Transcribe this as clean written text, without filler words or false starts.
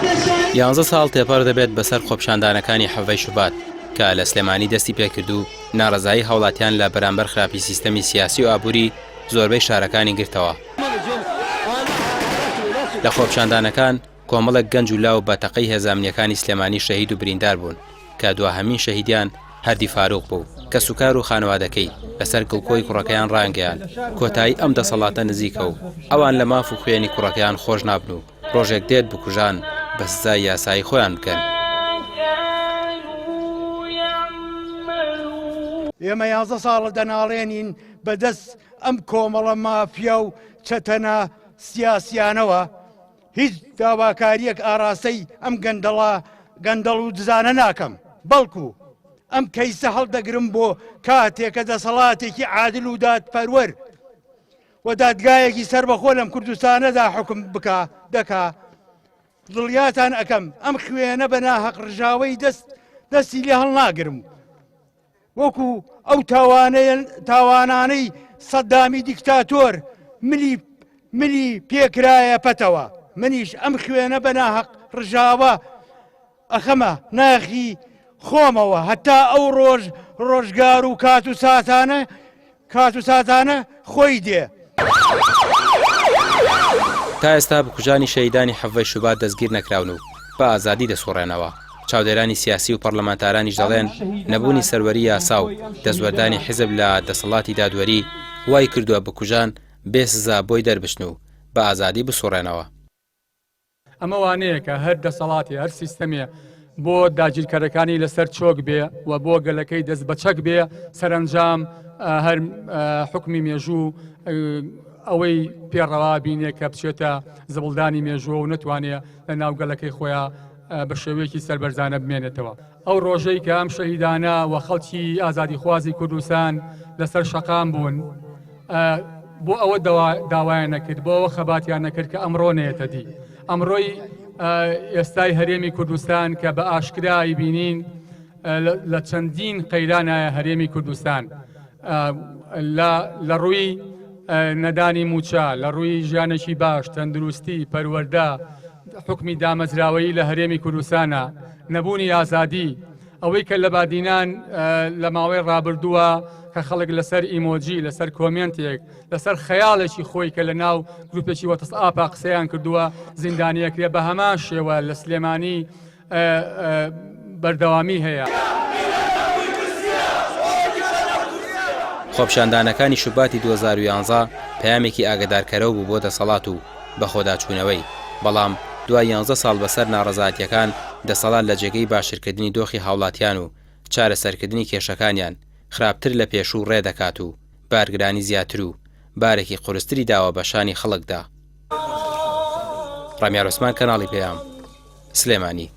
11 ساڵ تێپەر دەبێت بەسەر خۆپیشاندانەکانی حەڤەی شوبات کە لە سلێمانی دەستی پێکرد و ناڕەزایی هاوڵاتیان لە بەرامبەر خراپی سیستەمی سیاسی و ئابووری زۆربەی شارەکانی گرتەوە. لە خۆپیشاندانەکان کۆمەڵێک گەنج و لاو بەتەقەی هێزانمنیەکانی سلێمانی شەهید و بریندار بوون کە دواهەمین شەهیدیان هەردی فاروق بوو کە سوکار و خانەوادەکەی لەسەر گڵکۆی کوڕەکەیان ڕانگەیان. کۆتایی ئەم دەسەڵاتە نزیکە و ئەوان لە ماف و خوێنی کوڕەکەیان خۆش نابن و ڕۆژێک دێت بکوژان بە سزای یاسایی خۆیان بکەن. ئێمە 11 ساڵە دەناڵێنین بەدەست ئەم کۆمەڵە مافیا و چەتەنە سیاسیانەوە هیچ داواکاریەک ئاراستەی ئەم گەندەڵ و دزانە ناکەم، بەڵکو ئەم کەیسە هەڵدەگرم بۆ کاتێکە دەسەڵاتێکی عادل و دادپەروەر و دادگایەکی سربەخۆ لەم کوردستانەدا حکم دەکا. دڵیاتان ئەەکەم ئەم خوێنە بە ناحەق ڕژاوەی دەستی لێ هەڵناگرم وەکو ئەو تاوانانەی سەدامی دیکتاتۆر ملی پێکرایە پەتەوە. منیش ئەم خوێنە بە ناحەق ڕژاوە ئەخەمە ناخی خۆمەوە هەتا ئەو ڕۆژگار و کات و ساتانە خۆی دێ. تا ئێستا بکوژانی شەهیدانی حەڤەی شوبات دەستگیر نەکراون و بە ئازادی دەسوڕێنەوە. چاودێرانی سیاسی و پەرلەمانتارانیش دەڵێن نەبوونی سەروەری یاسا و دەستوەردانی حیزب لە دەسەڵاتی دادوەری وای کردووە بکوژان بێسزا بۆی دەربچن و بە ئازادی بسوڕێنەوە. ئەمە وانەیە کە هەر دەسەڵاتی هەر سیستەمێ بۆ داگیرکەرەکانی لەسەر چۆک بێ و بۆ گەلەکەی دەست بە چەک بێ سەرنجام هەر حکمی مێژوو ئەوەی پێڕەوا بینێ کە بچێتە زبڵدانی مێژووە و نتوانێت لە ناوگەلەکەی خۆیان بە شێوەیەکی سەربەرزانە بمێنێتەوە. ئەو ڕۆژەی کە ئەم شەهیدانە و خەڵکی ئازادی خوازی کوردستان لەسەر شەقام بوون بۆ ئەوە داوایان نەکرد، بۆ ئەوە خەباتیان نەکرد کە ئەمڕۆ نێتە دی. ئەمڕۆی ئێستای هەرێمی کوردستان کە بە ئاشکرایی بینین لە چەندین قەیرانایە هەرێمی کوردستان لە ڕووی نەدانی موچە، لە ڕووی ژیانێکی باش، تەندروستی، پەروەردە، حکمی دامەزراوەیی لە هەرێمی کوردستانە، نەبوونی ئازادی، ئەوەی کە لە بادینان لە ماوەی ڕابردووە کە خەڵک لەسەر ئیمۆجی، لەسەر کۆمنتێک، لەسەر خەیاڵێکی خۆی کە لە ناو گروپێکی وەتەسئاپا قسەیان کردووە زیندانیەکرێ بە هەمان شێوە لە سلێمانی بەردەوامی هەیە. خۆپیشاندانەکانی شوباتی 2011 پەیامێکی ئاگادارکەرەوە بوو بۆ دەسەڵات و بە خۆداچوونەوەی، بەڵام دوای 11 ساڵ بەسەر ناڕەزایەتیەکان دەسەڵات لە جێگەی باشترکردنی دۆخی هاوڵاتیان و چارەسەرکردنی کێشەکانیان خراپتر لە پێشوو ڕێدەکات و بارگرانی زیاتر و بارێکی قورستری داوە بە شانی خەڵکدا. ڕامیا ڕۆسمان، کەناڵی پێیام، سلێمانی.